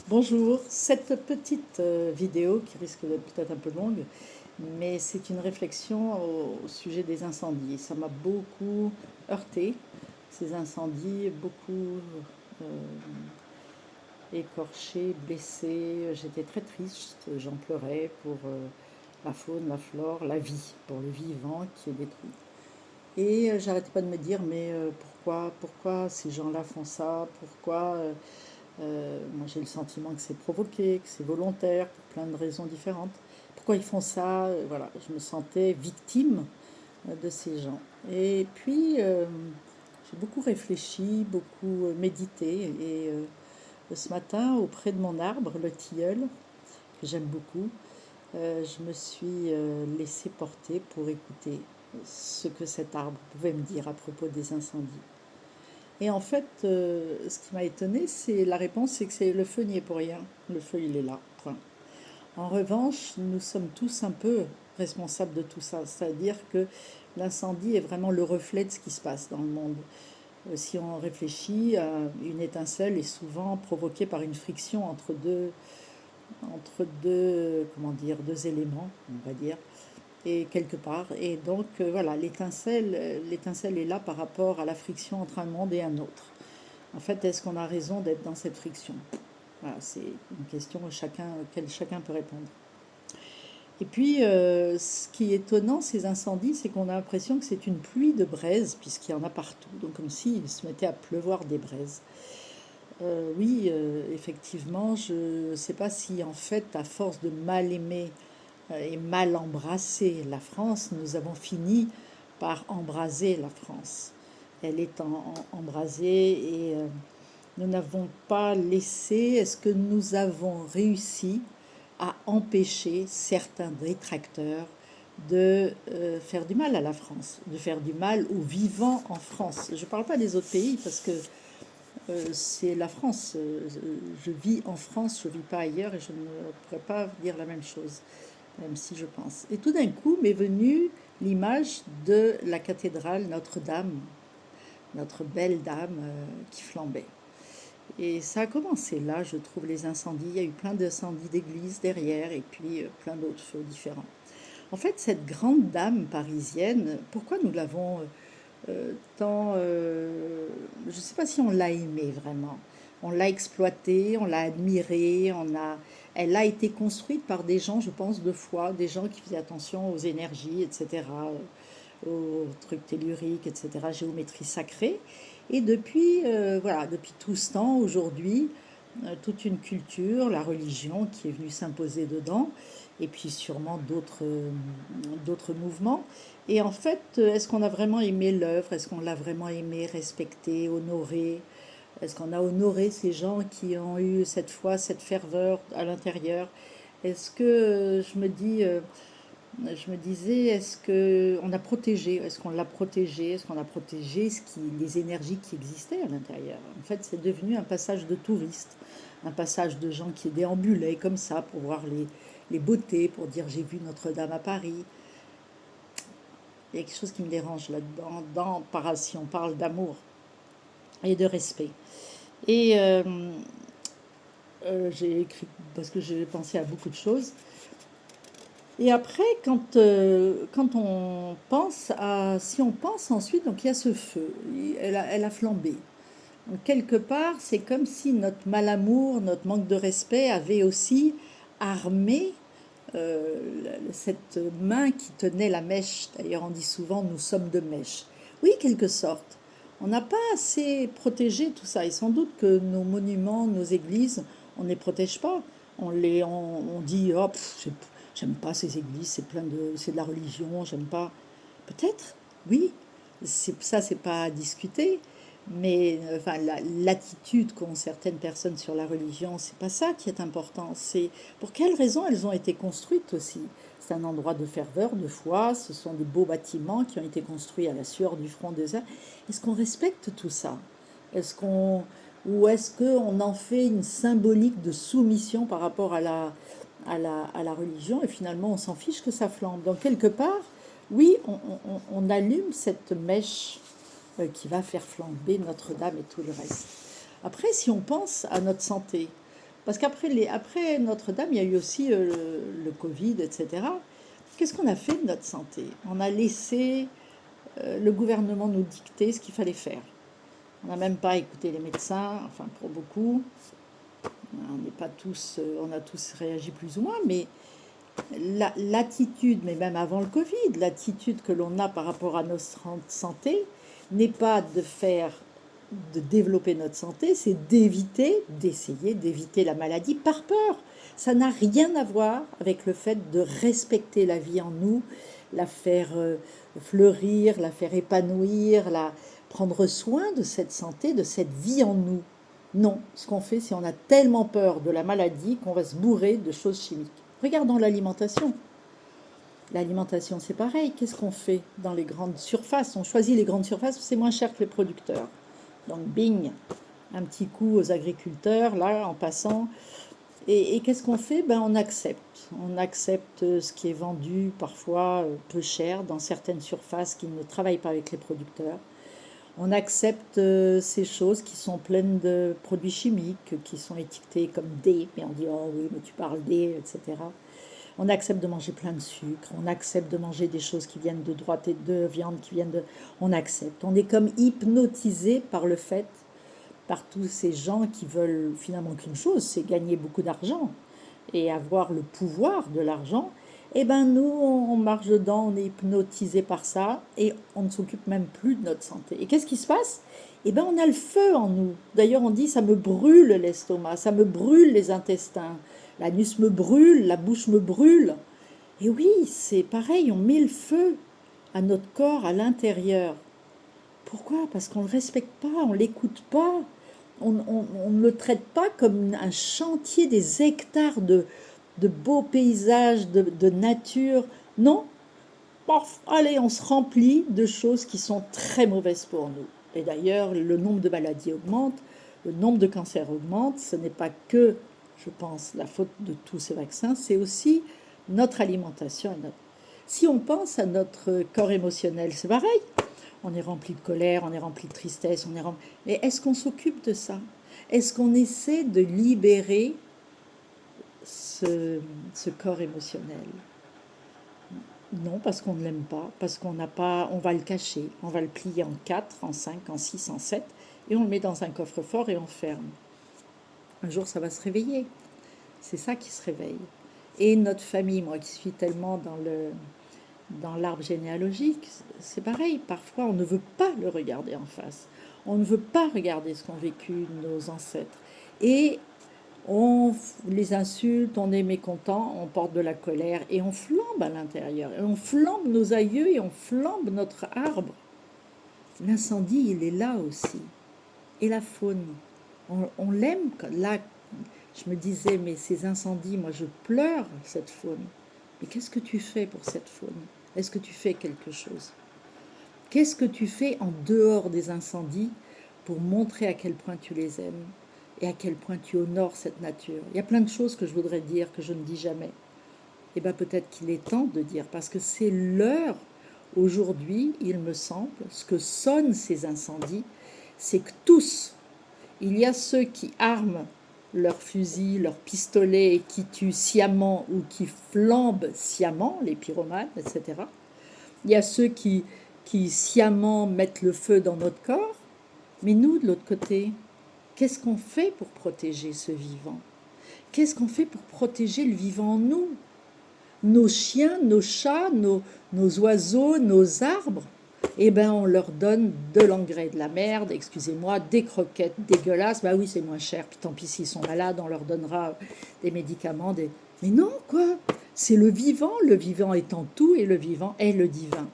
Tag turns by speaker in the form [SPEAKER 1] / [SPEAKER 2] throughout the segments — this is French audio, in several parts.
[SPEAKER 1] Bonjour, cette petite vidéo qui risque d'être peut-être un peu longue, mais c'est une réflexion au sujet des incendies. Ça m'a beaucoup heurté, ces incendies, beaucoup écorché, blessé. J'étais très triste, j'en pleurais pour la faune, la flore, la vie, pour le vivant qui est détruit. Et j'arrêtais pas de me dire, mais pourquoi ces gens-là font ça? Moi, j'ai le sentiment que c'est provoqué, que c'est volontaire, pour plein de raisons différentes. Pourquoi ils font ça? Voilà, je me sentais victime de ces gens. Et puis, j'ai beaucoup réfléchi, beaucoup médité. Et ce matin, auprès de mon arbre, le tilleul, que j'aime beaucoup, je me suis laissée porter pour écouter ce que cet arbre pouvait me dire à propos des incendies. Et en fait, ce qui m'a étonnée, c'est la réponse, c'est que c'est le feu n'y est pour rien. Le feu, il est là. Point. En revanche, nous sommes tous un peu responsables de tout ça. C'est-à-dire que l'incendie est vraiment le reflet de ce qui se passe dans le monde. Si on réfléchit, une étincelle est souvent provoquée par une friction entre deux, comment dire, deux éléments, on va dire, et quelque part. Et donc, voilà, l'étincelle est là par rapport à la friction entre un monde et un autre. En fait, est-ce qu'on a raison d'être dans cette friction? Voilà, c'est une question auquel chacun peut répondre. Et puis, ce qui est étonnant, ces incendies, c'est qu'on a l'impression que c'est une pluie de braises, puisqu'il y en a partout. Donc, comme s'il se mettait à pleuvoir des braises. Oui, effectivement, je ne sais pas si, en fait, à force de mal aimer et mal embrasser la France, nous avons fini par embraser la France. Elle est embrasée et nous n'avons pas laissé, est-ce que nous avons réussi à empêcher certains détracteurs de faire du mal à la France, de faire du mal aux vivants en France. Je ne parle pas des autres pays parce que c'est la France. Je vis en France, je ne vis pas ailleurs et je ne pourrais pas dire la même chose, même si je pense. Et tout d'un coup m'est venue l'image de la cathédrale Notre-Dame, notre belle dame qui flambait. Et ça a commencé là, je trouve, les incendies. Il y a eu plein d'incendies d'églises derrière et puis plein d'autres feux différents. En fait, cette grande dame parisienne, pourquoi nous l'avons tant... je ne sais pas si on l'a aimée vraiment. On l'a exploitée, on l'a admirée, elle a été construite par des gens, je pense, de foi, des gens qui faisaient attention aux énergies, etc., aux trucs telluriques, etc., géométrie sacrée. Et depuis, voilà, depuis tout ce temps, aujourd'hui, toute une culture, la religion qui est venue s'imposer dedans, et puis sûrement d'autres mouvements. Et en fait, est-ce qu'on a vraiment aimé l'œuvre? Est-ce qu'on l'a vraiment aimé, respecté, honoré? Est-ce qu'on a honoré ces gens qui ont eu cette foi, cette ferveur à l'intérieur? Est-ce que je me disais, est-ce que on a protégé, est-ce qu'on l'a protégé, est-ce qu'on a protégé les énergies qui existaient à l'intérieur? En fait, c'est devenu un passage de touristes, un passage de gens qui déambulaient comme ça pour voir les beautés, pour dire j'ai vu Notre-Dame à Paris. Il y a quelque chose qui me dérange là-dedans, si on parle d'amour et de respect. Et j'ai écrit parce que j'ai pensé à beaucoup de choses. Et après, quand on pense si on pense ensuite, donc il y a ce feu, elle a flambé. Donc quelque part, c'est comme si notre malamour, notre manque de respect avait aussi armé euh, cette main qui tenait la mèche. D'ailleurs, on dit souvent nous sommes de mèche. Oui, quelque sorte. On n'a pas assez protégé tout ça. Et sans doute que nos monuments, nos églises, on ne les protège pas. On dit oh, j'aime pas ces églises, c'est de la religion, j'aime pas. Peut-être, oui, ça, c'est pas à discuter. Mais enfin, l'attitude qu'ont certaines personnes sur la religion, c'est pas ça qui est important. C'est pour quelles raisons elles ont été construites aussi. C'est un endroit de ferveur, de foi. Ce sont des beaux bâtiments qui ont été construits à la sueur du front des uns. Est-ce qu'on respecte tout ça? Est-ce qu'on ou est-ce qu'on en fait une symbolique de soumission par rapport à la religion et finalement on s'en fiche que ça flambe. Donc quelque part, oui, on allume cette mèche qui va faire flamber Notre-Dame et tout le reste. Après, si on pense à notre santé, Parce après Notre-Dame, il y a eu aussi le Covid, etc. Qu'est-ce qu'on a fait de notre santé? On a laissé le gouvernement nous dicter ce qu'il fallait faire. On n'a même pas écouté les médecins, enfin pour beaucoup. On n'est pas tous, on a tous réagi plus ou moins, mais l'attitude, mais même avant le Covid, l'attitude que l'on a par rapport à notre santé n'est pas de développer notre santé, c'est d'essayer d'éviter la maladie par peur. Ça n'a rien à voir avec le fait de respecter la vie en nous, la faire fleurir, la faire épanouir, prendre soin de cette santé, de cette vie en nous. Non, ce qu'on fait, c'est on a tellement peur de la maladie qu'on va se bourrer de choses chimiques. Regardons l'alimentation. L'alimentation, c'est pareil. Qu'est-ce qu'on fait dans les grandes surfaces? On choisit les grandes surfaces parce que c'est moins cher que les producteurs. Donc, bing, un petit coup aux agriculteurs, là, en passant. Et qu'est-ce qu'on fait? On accepte. On accepte ce qui est vendu parfois peu cher dans certaines surfaces qui ne travaillent pas avec les producteurs. On accepte ces choses qui sont pleines de produits chimiques, qui sont étiquetés comme D, mais on dit oh oui, mais tu parles D, etc. On accepte de manger plein de sucre, on accepte de manger des choses qui viennent de droite et de viande qui viennent de... On accepte. On est comme hypnotisé par le fait, par tous ces gens qui veulent finalement qu'une chose, c'est gagner beaucoup d'argent et avoir le pouvoir de l'argent. Nous, on marche dedans, on est hypnotisé par ça et on ne s'occupe même plus de notre santé. Et qu'est-ce qui se passe? On a le feu en nous. D'ailleurs, on dit ça me brûle l'estomac, ça me brûle les intestins, l'anus me brûle, la bouche me brûle. Et oui, c'est pareil, on met le feu à notre corps à l'intérieur. Pourquoi? Parce qu'on ne le respecte pas, on ne l'écoute pas. On ne le traite pas comme un chantier des hectares de beaux paysages, de nature. Non, allez, on se remplit de choses qui sont très mauvaises pour nous. Et d'ailleurs, le nombre de maladies augmente, le nombre de cancers augmente. Ce n'est pas que, je pense, la faute de tous ces vaccins, c'est aussi notre alimentation. Si on pense à notre corps émotionnel, c'est pareil. On est rempli de colère, on est rempli de tristesse, mais est-ce qu'on s'occupe de ça? Est-ce qu'on essaie de libérer ce corps émotionnel? Non, parce qu'on ne l'aime pas, parce qu'on n'a pas, on va le cacher, on va le plier en 4, en 5, en 6, en 7, et on le met dans un coffre-fort et on ferme. Un jour, ça va se réveiller. C'est ça qui se réveille. Et notre famille, moi qui suis tellement dans l'arbre généalogique, c'est pareil. Parfois, on ne veut pas le regarder en face. On ne veut pas regarder ce qu'ont vécu nos ancêtres. Et on les insulte, on est mécontent, on porte de la colère et on flambe à l'intérieur. Et on flambe nos aïeux et on flambe notre arbre. L'incendie, il est là aussi. Et la faune, on l'aime. Là, je me disais, mais ces incendies, moi je pleure cette faune. Mais qu'est-ce que tu fais pour cette faune? Est-ce que tu fais quelque chose? Qu'est-ce que tu fais en dehors des incendies pour montrer à quel point tu les aimes et à quel point tu honores cette nature? Il y a plein de choses que je voudrais dire que je ne dis jamais. Et peut-être qu'il est temps de dire, parce que c'est l'heure, aujourd'hui, il me semble, ce que sonnent ces incendies, c'est que tous, il y a ceux qui arment leurs fusils, leurs pistolets, qui tuent sciemment ou qui flambent sciemment, les pyromanes, etc. Il y a ceux qui sciemment mettent le feu dans notre corps. Mais nous, de l'autre côté, qu'est-ce qu'on fait pour protéger ce vivant? Qu'est-ce qu'on fait pour protéger le vivant en nous? Nos chiens, nos chats, nos oiseaux, nos arbres, on leur donne de l'engrais, de la merde, excusez-moi, des croquettes dégueulasses. Oui, c'est moins cher, puis tant pis s'ils sont malades, on leur donnera des médicaments. Mais non, quoi, c'est le vivant étant tout, et le vivant est le divin.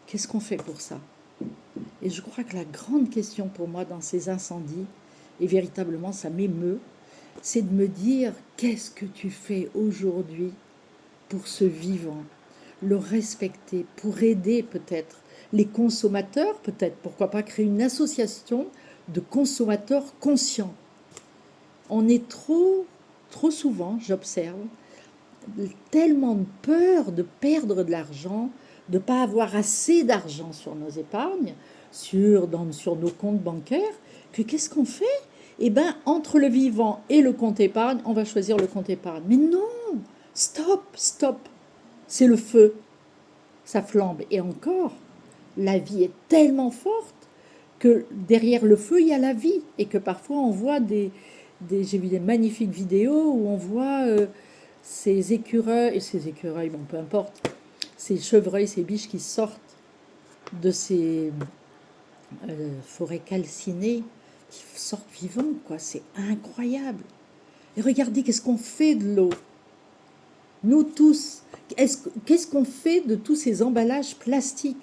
[SPEAKER 1] Qu'est-ce qu'on fait pour ça? Et je crois que la grande question pour moi dans ces incendies, et véritablement ça m'émeut, c'est de me dire, qu'est-ce que tu fais aujourd'hui pour ce vivant? Le respecter, pour aider peut-être les consommateurs, peut-être, pourquoi pas créer une association de consommateurs conscients. On est trop souvent, j'observe, tellement de peur de perdre de l'argent, de ne pas avoir assez d'argent sur nos épargnes, sur nos comptes bancaires, que qu'est-ce qu'on fait? Eh bien, entre le vivant et le compte épargne, on va choisir le compte épargne. Mais non, stop, stop. C'est le feu, ça flambe. Et encore, la vie est tellement forte que derrière le feu, il y a la vie. Et que parfois, on voit j'ai vu des magnifiques vidéos où on voit ces écureuils, bon, peu importe, ces chevreuils, ces biches qui sortent de ces forêts calcinées, qui sortent vivants, quoi. C'est incroyable. Et regardez, qu'est-ce qu'on fait de l'eau? Nous tous, qu'est-ce qu'on fait de tous ces emballages plastiques?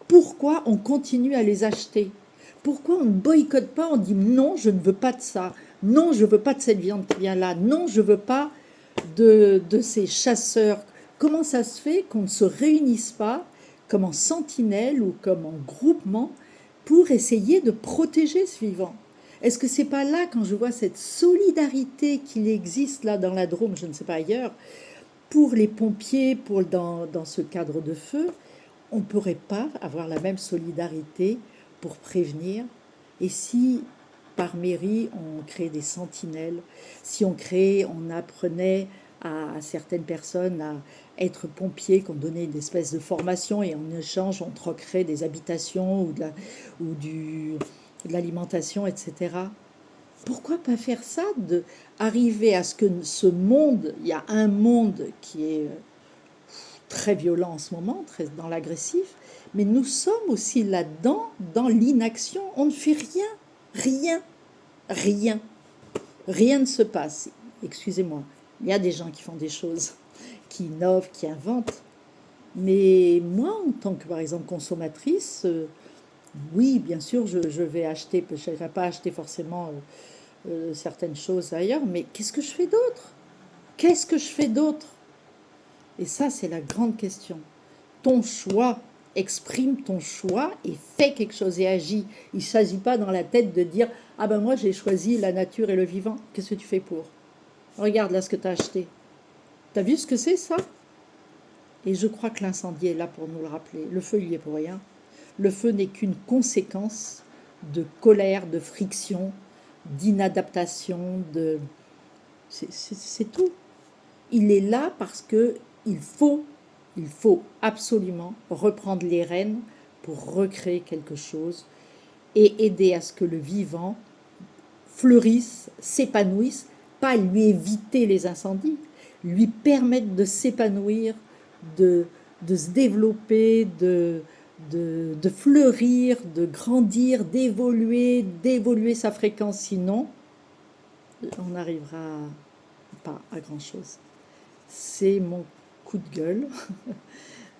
[SPEAKER 1] Pourquoi on continue à les acheter? Pourquoi on ne boycotte pas? On dit non, je ne veux pas de ça. Non, je ne veux pas de cette viande qui vient là. Non, je ne veux pas de ces chasseurs. Comment ça se fait qu'on ne se réunisse pas comme en sentinelle ou comme en groupement pour essayer de protéger ce vivant? Est-ce que c'est pas là, quand je vois cette solidarité qu'il existe là dans la Drôme, je ne sais pas ailleurs, pour les pompiers, dans ce cadre de feu, on ne pourrait pas avoir la même solidarité pour prévenir? Et si par mairie on crée des sentinelles, si on apprenait à certaines personnes à être pompiers, qu'on donnait une espèce de formation et en échange on troquerait des habitations de l'alimentation, etc. Pourquoi pas faire ça, de arriver à ce que ce monde, il y a un monde qui est très violent en ce moment, très dans l'agressif, mais nous sommes aussi là-dedans, dans l'inaction. On ne fait rien, rien, rien ne se passe. Excusez-moi, il y a des gens qui font des choses, qui innovent, qui inventent, mais moi, en tant que, par exemple, consommatrice, oui, bien sûr, je vais acheter, je ne vais pas acheter forcément certaines choses ailleurs, mais qu'est-ce que je fais d'autre? Qu'est-ce que je fais d'autre? Et ça, c'est la grande question. Ton choix, exprime ton choix et fais quelque chose et agis. Il ne s'agit pas dans la tête de dire « Ah ben moi j'ai choisi la nature et le vivant, qu'est-ce que tu fais pour? Regarde là ce que tu as acheté. Tu as vu ce que c'est ça ?» Et je crois que l'incendie est là pour nous le rappeler. Le feu, il y est pour rien. Le feu n'est qu'une conséquence de colère, de friction, d'inadaptation, c'est tout. Il est là parce que il faut absolument reprendre les rênes pour recréer quelque chose et aider à ce que le vivant fleurisse, s'épanouisse, pas lui éviter les incendies, lui permettre de s'épanouir, de se développer, de fleurir, de grandir, d'évoluer sa fréquence. Sinon, on n'arrivera pas à grand-chose. C'est mon coup de gueule.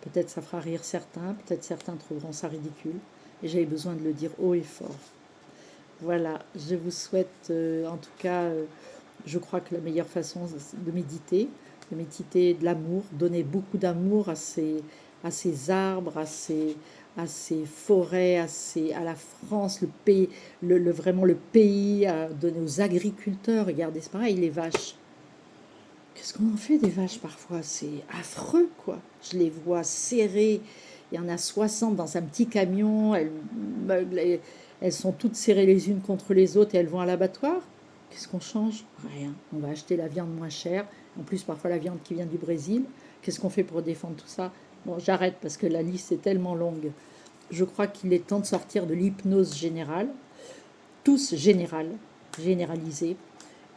[SPEAKER 1] Peut-être ça fera rire certains, peut-être certains trouveront ça ridicule. Et j'avais besoin de le dire haut et fort. Voilà, je vous souhaite, en tout cas, je crois que la meilleure façon de méditer de l'amour, donner beaucoup d'amour à ces arbres, à ces forêts, à la France, le pays, vraiment le pays, à donner aux agriculteurs. Regardez, c'est pareil, les vaches. Qu'est-ce qu'on en fait des vaches parfois? C'est affreux, quoi. Je les vois serrées. Il y en a 60 dans un petit camion. Elles sont toutes serrées les unes contre les autres et elles vont à l'abattoir. Qu'est-ce qu'on change? Rien. On va acheter la viande moins chère. En plus, parfois la viande qui vient du Brésil. Qu'est-ce qu'on fait pour défendre tout ça? Bon, j'arrête parce que la liste est tellement longue. Je crois qu'il est temps de sortir de l'hypnose générale, tous généralisée,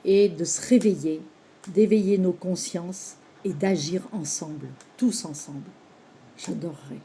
[SPEAKER 1] et de se réveiller, d'éveiller nos consciences et d'agir ensemble, tous ensemble. J'adorerais.